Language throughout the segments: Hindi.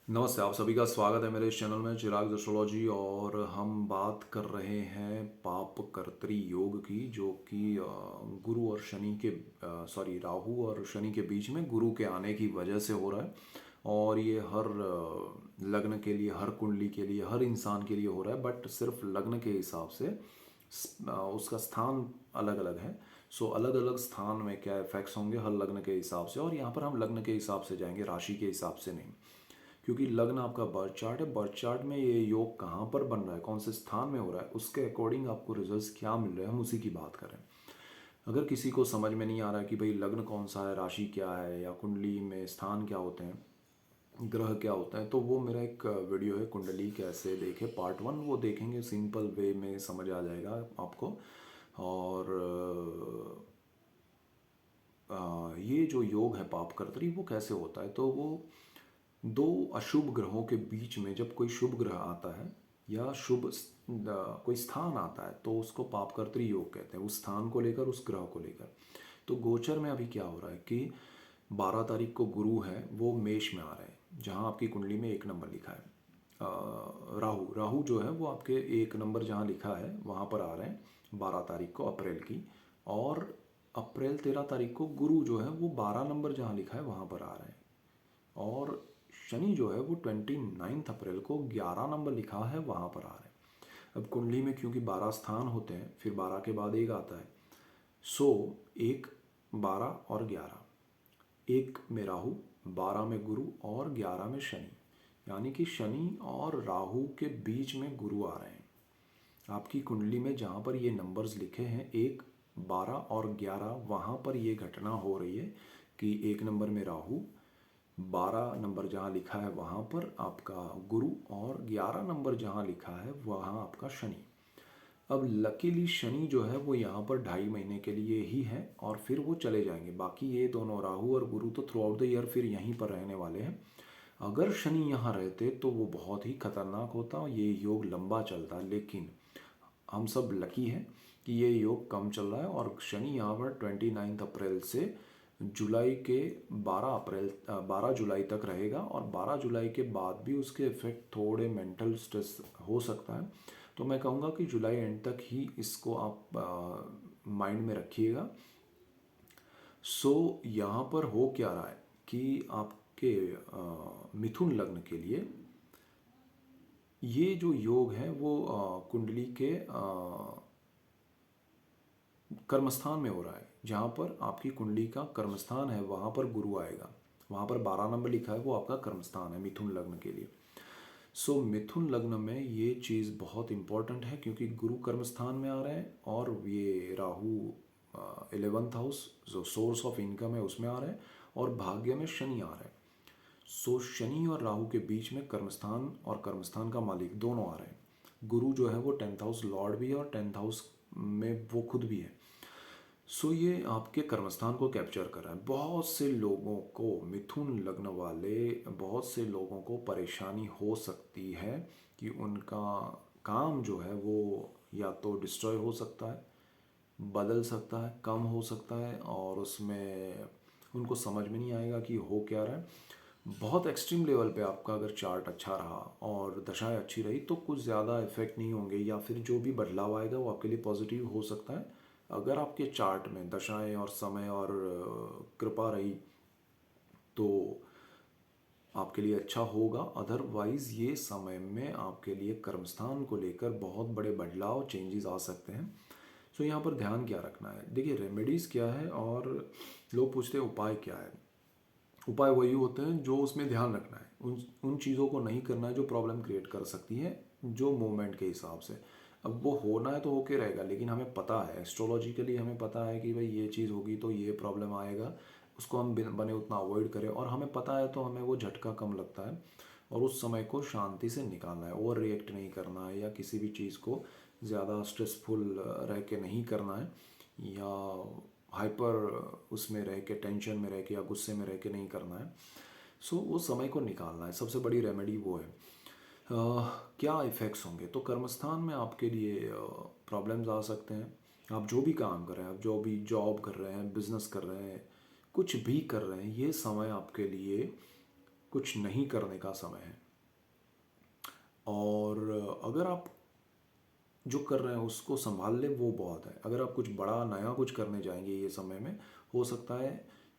नमस्ते, आप सभी का स्वागत है मेरे इस चैनल में चिराग एस्ट्रोलॉजी। और हम बात कर रहे हैं पाप कर्तरी योग की, जो कि गुरु और शनि के राहु और शनि के बीच में गुरु के आने की वजह से हो रहा है। और ये हर लग्न के लिए, हर कुंडली के लिए, हर इंसान के लिए हो रहा है, बट सिर्फ लग्न के हिसाब से उसका स्थान अलग अलग है। सो अलग अलग स्थान में क्या इफेक्ट्स होंगे हर लग्न के हिसाब से, और यहाँ पर हम लग्न के हिसाब से जाएंगे, राशि के हिसाब से नहीं। क्योंकि लग्न आपका बर्थ चार्ट है, बर्थ चार्ट में ये योग कहाँ पर बन रहा है, कौन से स्थान में हो रहा है, उसके अकॉर्डिंग आपको रिजल्ट्स क्या मिल रहे हैं, हम उसी की बात करें। अगर किसी को समझ में नहीं आ रहा है कि भाई लग्न कौन सा है, राशि क्या है, या कुंडली में स्थान क्या होते हैं, ग्रह क्या होता है, तो वो मेरा एक वीडियो है कुंडली कैसे देखे, पार्ट 1, वो देखेंगे, सिंपल वे में समझ आ जाएगा आपको। और ये जो योग है पाप कर्तरी, वो कैसे होता है, तो वो दो अशुभ ग्रहों के बीच में जब कोई शुभ ग्रह आता है या कोई स्थान आता है, तो उसको पापकर्तरी योग कहते हैं, उस स्थान को लेकर, उस ग्रह को लेकर। तो गोचर में अभी क्या हो रहा है कि 12 तारीख को गुरु है, वो मेष में आ रहे हैं, जहाँ आपकी कुंडली में 1 नंबर लिखा है। राहु राहु जो है वो आपके 1 नंबर जहाँ लिखा है वहाँ पर आ रहे हैं 12 तारीख को, अप्रैल की। और अप्रैल 13 तारीख को गुरु जो है वो 12 नंबर जहाँ लिखा है वहाँ पर आ रहे हैं। और शनि जो है वो 29 अप्रैल को 11 नंबर लिखा है वहाँ पर आ रहे हैं। अब कुंडली में क्योंकि 12 स्थान होते हैं, फिर 12 के बाद एक आता है, सो 1, 12 और 11, 1 में राहु, 12 में गुरु और 11 में शनि, यानी कि शनि और राहु के बीच में गुरु आ रहे हैं। आपकी कुंडली में जहाँ पर ये नंबर्स लिखे हैं 1, 12 और 11, वहाँ पर ये घटना हो रही है कि 1 नंबर में राहु, 12 नंबर जहाँ लिखा है वहाँ पर आपका गुरु, और 11 नंबर जहाँ लिखा है वहाँ आपका शनि। अब लकीली शनि जो है वो यहाँ पर 2.5 महीने के लिए ही है, और फिर वो चले जाएंगे। बाकी ये दोनों राहु और गुरु तो थ्रू आउट द ईयर फिर यहीं पर रहने वाले हैं। अगर शनि यहाँ रहते तो वो बहुत ही खतरनाक होता, ये योग लंबा चलता, लेकिन हम सब लकी हैं कि ये योग कम चल रहा है। और शनि यहाँ पर 29 अप्रैल से जुलाई के 12 जुलाई तक रहेगा, और 12 जुलाई के बाद भी उसके इफेक्ट थोड़े मेंटल स्ट्रेस हो सकता है। तो मैं कहूँगा कि जुलाई एंड तक ही इसको आप माइंड में रखिएगा। सो यहाँ पर हो क्या रहा है कि आपके मिथुन लग्न के लिए ये जो योग है वो कुंडली के कर्मस्थान में हो रहा है। जहाँ पर आपकी कुंडली का कर्मस्थान है वहाँ पर गुरु आएगा, वहाँ पर 12 नंबर लिखा है, वो आपका कर्मस्थान है मिथुन लग्न के लिए। सो मिथुन लग्न में ये चीज़ बहुत इंपॉर्टेंट है, क्योंकि गुरु कर्मस्थान में आ रहे हैं, और ये राहु 11th हाउस जो सोर्स ऑफ इनकम है उसमें आ रहे हैं, और भाग्य में शनि आ रहे हैं। सो शनि और राहु के बीच में कर्मस्थान और कर्मस्थान का मालिक दोनों आ रहे हैं। गुरु जो है वो 10th हाउस लॉर्ड भी है, और 10th हाउस में वो खुद भी है। सो ये आपके कर्मस्थान को कैप्चर कर रहा है। बहुत से लोगों को, मिथुन लग्न वाले बहुत से लोगों को परेशानी हो सकती है कि उनका काम जो है वो या तो डिस्ट्रॉय हो सकता है, बदल सकता है, कम हो सकता है, और उसमें उनको समझ में नहीं आएगा कि हो क्या रहा है। बहुत एक्सट्रीम लेवल पे आपका अगर चार्ट अच्छा रहा और दशाएं अच्छी रही तो कुछ ज़्यादा इफेक्ट नहीं होंगे, या फिर जो भी बदलाव आएगा वो आपके लिए पॉजिटिव हो सकता है। अगर आपके चार्ट में दशाएं और समय और कृपा रही तो आपके लिए अच्छा होगा। अदरवाइज़ ये समय में आपके लिए कर्मस्थान को लेकर बहुत बड़े बदलाव, चेंजेस आ सकते हैं। सो यहाँ पर ध्यान क्या रखना है, देखिए रेमेडीज़ क्या है, और लोग पूछते हैं उपाय क्या है। उपाय वही होते हैं जो उसमें ध्यान रखना है, उन उन चीज़ों को नहीं करना है जो प्रॉब्लम क्रिएट कर सकती है, जो मूवमेंट के हिसाब से। अब वो होना है तो होके रहेगा, लेकिन हमें पता है, एस्ट्रोलॉजिकली हमें पता है कि भाई ये चीज़ होगी तो ये प्रॉब्लम आएगा, उसको हम बने उतना अवॉइड करें। और हमें पता है तो हमें वो झटका कम लगता है, और उस समय को शांति से निकालना है, ओवर रिएक्ट नहीं करना है, या किसी भी चीज़ को ज़्यादा स्ट्रेसफुल रह के नहीं करना है, या हाइपर उसमें रह के, टेंशन में रह के या गुस्से में रह के नहीं करना है। सो वो समय को निकालना है, सबसे बड़ी रेमेडी वो है। क्या इफ़ेक्ट्स होंगे, तो कर्मस्थान में आपके लिए प्रॉब्लम्स आ सकते हैं। आप जो भी काम कर रहे हैं, आप जो भी जॉब कर रहे हैं, बिजनेस कर रहे हैं, कुछ भी कर रहे हैं, ये समय आपके लिए कुछ नहीं करने का समय है। और अगर आप जो कर रहे हैं उसको संभाल लें वो बहुत है। अगर आप कुछ बड़ा नया कुछ करने जाएंगे ये समय में, हो सकता है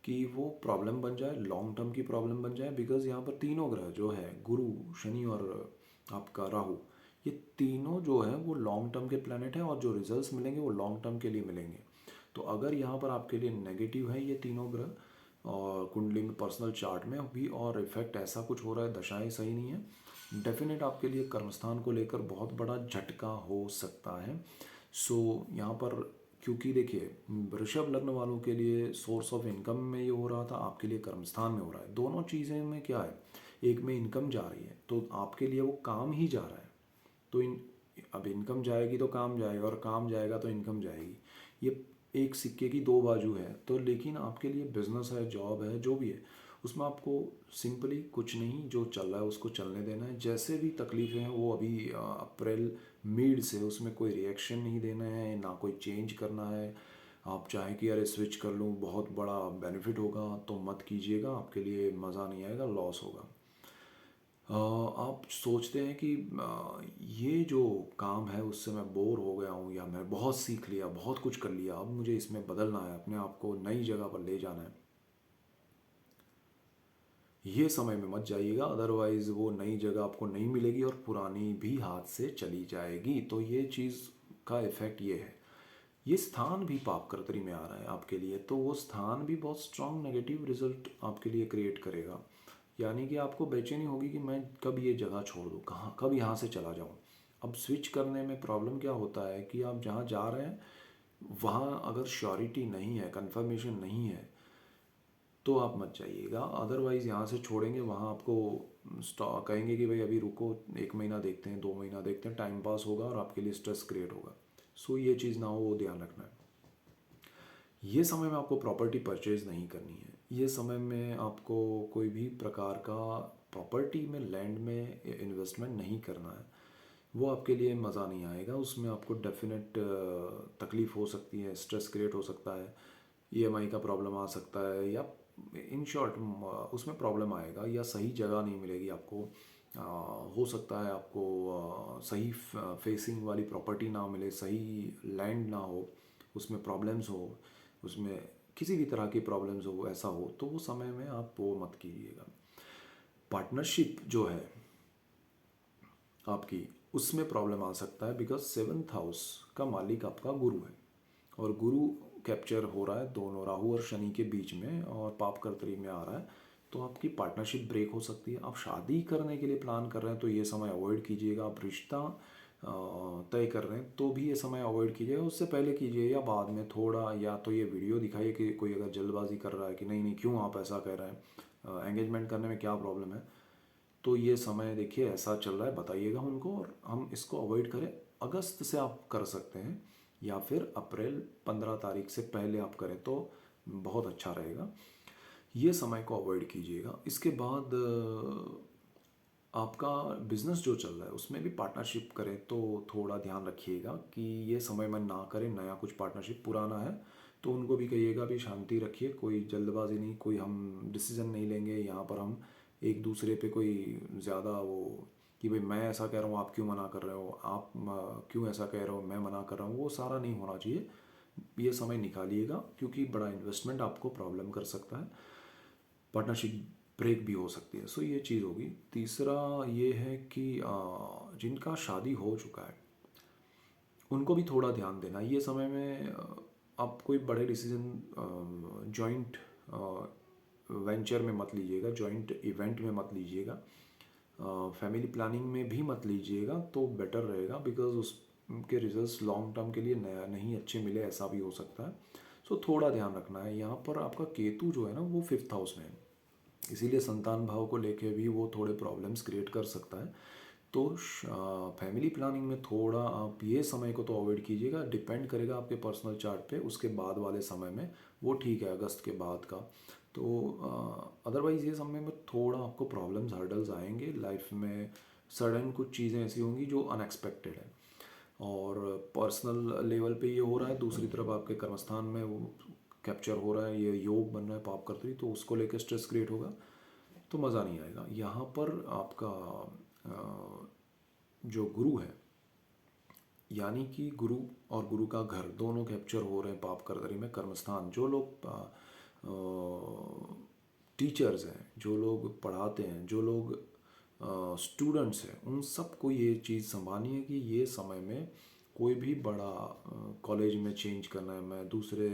कि वो प्रॉब्लम बन जाए, लॉन्ग टर्म की प्रॉब्लम बन जाए। बिकॉज यहाँ पर तीनों ग्रह जो है, गुरु, शनि और आपका राहु, ये तीनों जो है वो लॉन्ग टर्म के प्लैनेट हैं, और जो रिजल्ट्स मिलेंगे वो लॉन्ग टर्म के लिए मिलेंगे। तो अगर यहाँ पर आपके लिए नेगेटिव है ये तीनों ग्रह, और कुंडली में पर्सनल चार्ट में भी और इफेक्ट ऐसा कुछ हो रहा है, दशाएं सही नहीं है, डेफिनेट आपके लिए कर्मस्थान को लेकर बहुत बड़ा झटका हो सकता है। सो यहाँ पर, क्योंकि देखिए वृषभ लग्न वालों के लिए सोर्स ऑफ इनकम में ये हो रहा था, आपके लिए कर्मस्थान में हो रहा है। दोनों चीज़ें में क्या है, एक में इनकम जा रही है तो आपके लिए वो काम ही जा रहा है। तो अब इनकम जाएगी तो काम जाएगा, और काम जाएगा तो इनकम जाएगी। ये एक सिक्के की दो बाजू है। तो लेकिन आपके लिए बिजनेस है, जॉब है, जो भी है, उसमें आपको सिंपली कुछ नहीं, जो चल रहा है उसको चलने देना है। जैसे भी तकलीफ़ें हैं वो अभी अप्रैल मिड से उसमें कोई रिएक्शन नहीं देना है, ना कोई चेंज करना है। आप चाहें कि अरे स्विच कर लूँ, बहुत बड़ा बेनिफिट होगा, तो मत कीजिएगा। आपके लिए मज़ा नहीं आएगा, लॉस होगा। आप सोचते हैं कि ये जो काम है उससे मैं बोर हो गया हूँ, या मैं बहुत सीख लिया, बहुत कुछ कर लिया, अब मुझे इसमें बदलना है, अपने आप को नई जगह पर ले जाना है, ये समय में मत जाइएगा। अदरवाइज़ वो नई जगह आपको नहीं मिलेगी और पुरानी भी हाथ से चली जाएगी। तो ये चीज़ का इफ़ेक्ट ये है। ये स्थान भी पाप कर्तरी में आ रहा है आपके लिए, तो वो स्थान भी बहुत स्ट्रांग नेगेटिव रिजल्ट आपके लिए क्रिएट करेगा। यानी कि आपको बेचैनी होगी कि मैं कब ये जगह छोड़ दूँ, कहाँ, कब यहाँ से चला जाऊँ। अब स्विच करने में प्रॉब्लम क्या होता है कि आप जहाँ जा रहे हैं वहाँ अगर श्योरिटी नहीं है, कंफर्मेशन नहीं है, तो आप मत जाइएगा। अदरवाइज़ यहाँ से छोड़ेंगे, वहाँ आपको कहेंगे कि भाई अभी रुको, 1 महीना देखते हैं, 2 महीना देखते हैं, टाइम पास होगा और आपके लिए स्ट्रेस क्रिएट होगा। सो ये चीज़ ना हो, वो ध्यान रखना है। ये समय में आपको प्रॉपर्टी परचेज नहीं करनी है। ये समय में आपको कोई भी प्रकार का प्रॉपर्टी में, लैंड में इन्वेस्टमेंट नहीं करना है। वो आपके लिए मज़ा नहीं आएगा, उसमें आपको डेफिनेट तकलीफ़ हो सकती है, स्ट्रेस क्रिएट हो सकता है, ईएमआई का प्रॉब्लम आ सकता है, या इन शॉर्ट उसमें प्रॉब्लम आएगा, या सही जगह नहीं मिलेगी आपको। हो सकता है आपको सही फेसिंग वाली प्रॉपर्टी ना मिले, सही लैंड ना हो, उसमें प्रॉब्लम्स हो, उसमें किसी भी तरह की प्रॉब्लम्स हो, ऐसा हो, तो वो समय में आप वो मत कीजिएगा। पार्टनरशिप जो है आपकी, उसमें प्रॉब्लम आ सकता है, बिकॉज 7th हाउस का मालिक आपका गुरु है, और गुरु कैप्चर हो रहा है दोनों राहु और शनि के बीच में, और पाप कर्तरी में आ रहा है। तो आपकी पार्टनरशिप ब्रेक हो सकती है। आप शादी करने के लिए प्लान कर रहे हैं तो ये समय अवॉइड कीजिएगा। आप रिश्ता तय कर रहे हैं तो भी ये समय अवॉइड कीजिएगा। उससे पहले कीजिए या बाद में थोड़ा, या तो ये वीडियो दिखाइए कि कोई अगर जल्दबाजी कर रहा है कि नहीं नहीं क्यों आप ऐसा कह रहे हैं, एंगेजमेंट करने में क्या प्रॉब्लम है, तो ये समय देखिए ऐसा चल रहा है, बताइएगा उनको, और हम इसको अवॉइड करें। अगस्त से आप कर सकते हैं, या फिर अप्रैल 15 तारीख से पहले आप करें तो बहुत अच्छा रहेगा। ये समय को अवॉइड कीजिएगा। इसके बाद आपका बिजनेस जो चल रहा है उसमें भी पार्टनरशिप करें तो थोड़ा ध्यान रखिएगा कि ये समय में ना करें नया कुछ पार्टनरशिप। पुराना है तो उनको भी कहिएगा भी शांति रखिए, कोई जल्दबाजी नहीं, कोई हम डिसीजन नहीं लेंगे यहाँ पर, हम एक दूसरे पे कोई ज़्यादा वो कि भाई मैं ऐसा कह रहा हूँ आप क्यों मना कर रहे हो, आप क्यों ऐसा कह रहे हो मैं मना कर रहा हूँ, वो सारा नहीं होना चाहिए। ये समय निकालिएगा, क्योंकि बड़ा इन्वेस्टमेंट आपको प्रॉब्लम कर सकता है, पार्टनरशिप ब्रेक भी हो सकती है। सो ये चीज़ होगी। तीसरा ये है कि जिनका शादी हो चुका है उनको भी थोड़ा ध्यान देना। ये समय में आप कोई बड़े डिसीजन जॉइंट वेंचर में मत लीजिएगा, जॉइंट इवेंट में मत लीजिएगा, फैमिली प्लानिंग में भी मत लीजिएगा, तो बेटर रहेगा। बिकॉज उसके रिजल्ट्स लॉन्ग टर्म के लिए नया नहीं अच्छे मिले, ऐसा भी हो सकता है। सो थोड़ा ध्यान रखना है। यहाँ पर आपका केतु जो है ना वो 5th हाउस में है, इसीलिए संतान भाव को लेके भी वो थोड़े प्रॉब्लम्स क्रिएट कर सकता है। तो फैमिली प्लानिंग में थोड़ा आप ये समय को तो अवॉइड कीजिएगा। डिपेंड करेगा आपके पर्सनल चार्ट पे, उसके बाद वाले समय में वो ठीक है, अगस्त के बाद का। तो अदरवाइज़ ये समय में थोड़ा आपको प्रॉब्लम्स, हर्डल्स आएंगे लाइफ में। सडन कुछ चीज़ें ऐसी होंगी जो अनएक्सपेक्टेड है, और पर्सनल लेवल पे ये हो रहा है। दूसरी तरफ आपके कर्मस्थान में वो कैप्चर हो रहा है, ये योग बन रहा है पाप कर्तरी, तो उसको लेकर स्ट्रेस क्रिएट होगा। तो मज़ा नहीं आएगा। यहाँ पर आपका जो गुरु है, यानी कि गुरु और गुरु का घर दोनों कैप्चर हो रहे हैं पाप करदरी में। कर्मस्थान, जो लोग टीचर्स हैं, जो लोग पढ़ाते हैं, जो लोग स्टूडेंट्स हैं, उन सबको ये चीज़ संभालनी है कि ये समय में कोई भी बड़ा कॉलेज में चेंज करना है, मैं दूसरे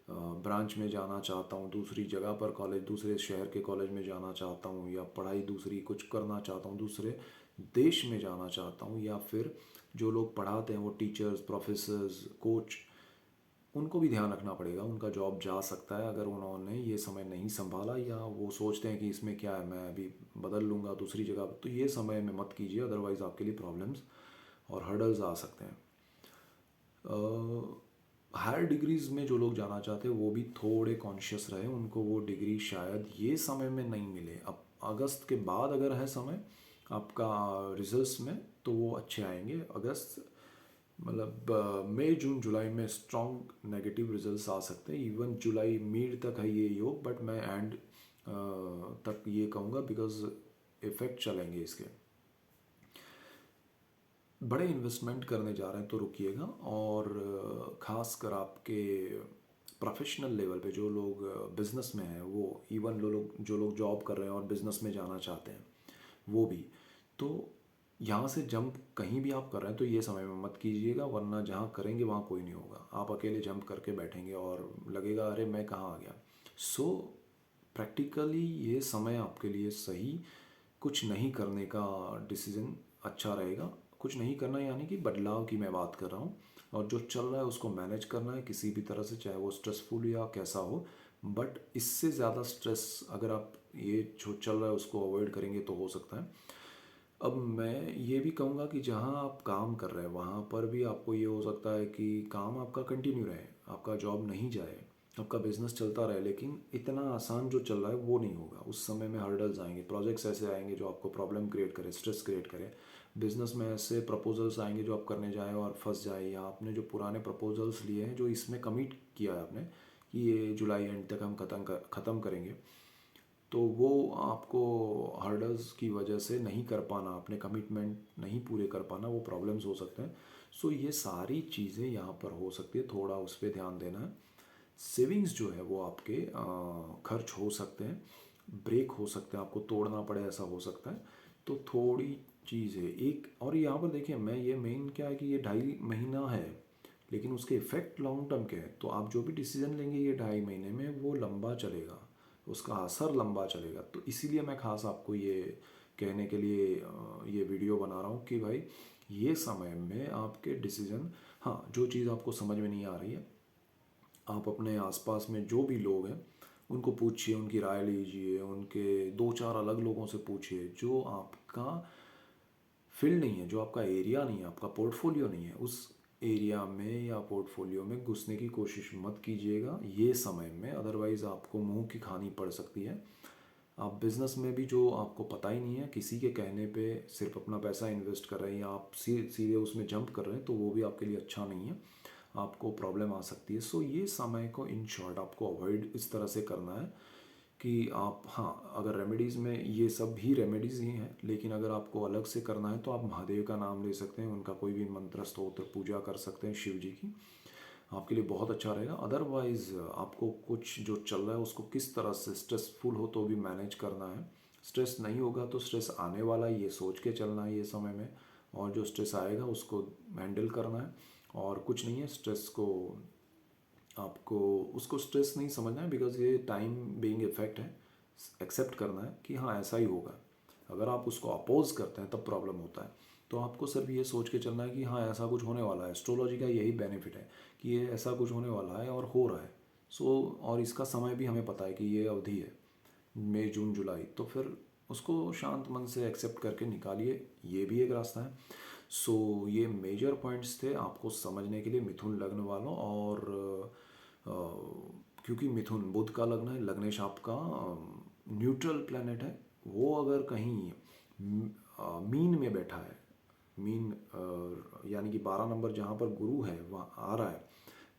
ब्रांच में जाना चाहता हूँ, दूसरी जगह पर कॉलेज, दूसरे शहर के कॉलेज में जाना चाहता हूँ, या पढ़ाई दूसरी कुछ करना चाहता हूँ, दूसरे देश में जाना चाहता हूँ, या फिर जो लोग पढ़ाते हैं वो टीचर्स, प्रोफेसर्स, कोच, उनको भी ध्यान रखना पड़ेगा। उनका जॉब जा सकता है अगर उन्होंने ये समय नहीं संभाला, या वो सोचते हैं कि इसमें क्या है, मैं अभी बदल लूँगा दूसरी जगह, तो ये समय में मत कीजिए, अदरवाइज़ आपके लिए प्रॉब्लम्स और हर्डल्स आ सकते हैं। हायर डिग्रीज़ में जो लोग जाना चाहते हैं वो भी थोड़े कॉन्शियस रहे, उनको वो डिग्री शायद ये समय में नहीं मिले। अब अगस्त के बाद अगर है समय आपका रिजल्ट्स में, तो वो अच्छे आएंगे। अगस्त मतलब मई जून जुलाई में स्ट्रॉन्ग नेगेटिव रिजल्ट्स आ सकते हैं। इवन जुलाई मिड तक है ये योग, बट मैं एंड तक ये कहूँगा, बिकॉज इफेक्ट चलेंगे इसके। बड़े इन्वेस्टमेंट करने जा रहे हैं तो रुकिएगा, और ख़ासकर आपके प्रोफेशनल लेवल पे जो लोग बिज़नेस में हैं, वो इवन जो लोग जॉब कर रहे हैं और बिज़नेस में जाना चाहते हैं वो भी, तो यहाँ से जंप कहीं भी आप कर रहे हैं तो ये समय में मत कीजिएगा, वरना जहाँ करेंगे वहाँ कोई नहीं होगा, आप अकेले जंप करके बैठेंगे और लगेगा अरे मैं कहाँ आ गया। सो प्रैक्टिकली ये समय आपके लिए सही कुछ नहीं करने का डिसीज़न अच्छा रहेगा। कुछ नहीं करना यानी कि बदलाव की मैं बात कर रहा हूँ, और जो चल रहा है उसको मैनेज करना है किसी भी तरह से, चाहे वो स्ट्रेसफुल या कैसा हो। बट इससे ज़्यादा स्ट्रेस अगर आप ये जो चल रहा है उसको अवॉइड करेंगे तो हो सकता है। अब मैं ये भी कहूँगा कि जहाँ आप काम कर रहे हैं वहाँ पर भी आपको ये हो सकता है कि काम आपका कंटिन्यू रहे, आपका जॉब नहीं जाए, आपका बिजनेस चलता रहे, लेकिन इतना आसान जो चल रहा है वो नहीं होगा। उस समय में हर्डल्स आएंगे, प्रोजेक्ट्स ऐसे आएंगे जो आपको प्रॉब्लम क्रिएट करे, स्ट्रेस क्रिएट करे। बिजनेस में ऐसे प्रपोजल्स आएंगे जो आप करने जाए और फंस जाए, या आपने जो पुराने प्रपोजल्स लिए हैं जो इसमें कमिट किया है आपने कि ये जुलाई एंड तक हम ख़त्म करेंगे, तो वो आपको हर्डल्स की वजह से नहीं कर पाना, अपने कमिटमेंट नहीं पूरे कर पाना, वो प्रॉब्लम्स हो सकते हैं। सो ये सारी चीज़ें यहाँ पर हो सकती है, थोड़ा उस पर ध्यान देना है। सेविंग्स जो है वो आपके खर्च हो सकते हैं, ब्रेक हो सकते हैं, आपको तोड़ना पड़े ऐसा हो सकता है। तो थोड़ी चीज़ है एक, और यहाँ पर देखिए मैं ये मेन क्या है कि ये 2.5 महीना है, लेकिन उसके इफ़ेक्ट लॉन्ग टर्म के हैं। तो आप जो भी डिसीजन लेंगे ये 2.5 महीने में, वो लंबा चलेगा, उसका असर लंबा चलेगा। तो इसीलिए मैं खास आपको ये कहने के लिए ये वीडियो बना रहा हूँ कि भाई ये समय में आपके डिसीजन, हाँ जो चीज़ आपको समझ में नहीं आ रही है, आप अपने आसपास में जो भी लोग हैं उनको पूछिए, उनकी राय लीजिए, उनके 2-4 अलग लोगों से पूछिए। जो आपका फील्ड नहीं है, जो आपका एरिया नहीं है, आपका पोर्टफोलियो नहीं है, उस एरिया में या पोर्टफोलियो में घुसने की कोशिश मत कीजिएगा ये समय में, अदरवाइज़ आपको मुंह की खानी पड़ सकती है। आप बिज़नेस में भी जो आपको पता ही नहीं है, किसी के कहने पे सिर्फ अपना पैसा इन्वेस्ट कर रहे हैं, या आप सीधे उसमें जंप कर रहे हैं, तो वो भी आपके लिए अच्छा नहीं है, आपको प्रॉब्लम आ सकती है। सो ये समय को इन शॉर्ट आपको अवॉइड इस तरह से करना है कि आप, हाँ अगर रेमेडीज़ में ये सब भी रेमेडीज़ ही हैं, लेकिन अगर आपको अलग से करना है तो आप महादेव का नाम ले सकते हैं, उनका कोई भी मंत्र स्तोत्र पूजा कर सकते हैं शिव जी की, आपके लिए बहुत अच्छा रहेगा। अदरवाइज़ आपको कुछ जो चल रहा है उसको किस तरह से, स्ट्रेसफुल हो तो भी मैनेज करना है, स्ट्रेस नहीं होगा तो स्ट्रेस आने वाला है ये सोच के चलना है ये समय में, और जो स्ट्रेस आएगा उसको हैंडल करना है। और कुछ नहीं है, स्ट्रेस को आपको उसको स्ट्रेस नहीं समझना है, बिकॉज ये टाइम बीइंग इफेक्ट है, एक्सेप्ट करना है कि हाँ ऐसा ही होगा। अगर आप उसको अपोज करते हैं तब प्रॉब्लम होता है। तो आपको सिर्फ ये सोच के चलना है कि हाँ ऐसा कुछ होने वाला है, एस्ट्रोलॉजी का यही बेनिफिट है कि ये ऐसा कुछ होने वाला है और हो रहा है। सो और इसका समय भी हमें पता है कि ये अवधि है मई जून जुलाई, तो फिर उसको शांत मन से एक्सेप्ट करके निकालिए, ये भी एक रास्ता है। सो ये मेजर पॉइंट्स थे आपको समझने के लिए मिथुन लग्न वालों। और क्योंकि मिथुन बुध का लग्न है, लग्नेश आपका न्यूट्रल प्लैनेट है, वो अगर कहीं मीन में बैठा है, मीन यानी कि 12 नंबर जहाँ पर गुरु है वहाँ आ रहा है,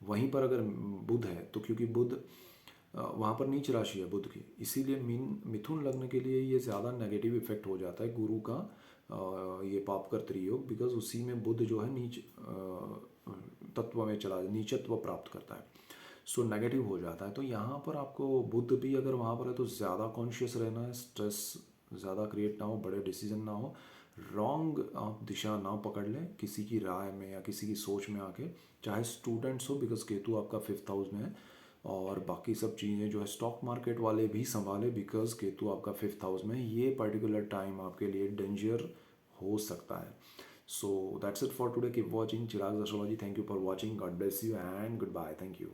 वहीं पर अगर बुध है, तो क्योंकि बुध वहाँ पर नीच राशि है बुध की, इसीलिए मिथुन लग्न के लिए ये ज़्यादा नेगेटिव इफेक्ट हो जाता है गुरु का ये पाप कर त्रियोग, बिकॉज उसी में बुध जो है नीच तत्व में चला नीचत्व प्राप्त करता है, सो नेगेटिव हो जाता है। तो यहाँ पर आपको बुध भी अगर वहाँ पर है तो ज़्यादा कॉन्शियस रहना है, स्ट्रेस ज़्यादा क्रिएट ना हो, बड़े डिसीजन ना हो, रॉन्ग आप दिशा ना पकड़ लें किसी की राय में या किसी की सोच में आके, चाहे स्टूडेंट्स हो, बिकॉज केतु आपका 5th हाउस में है, और बाकी सब चीज़ें जो है स्टॉक मार्केट वाले भी संभाले, बिकॉज केतु आपका 5th हाउस में है, ये पर्टिकुलर टाइम आपके लिए डेंजर हो सकता है। So that's it for today, keep watching Chirag astrology, thank you for watching, God bless you and goodbye, thank you.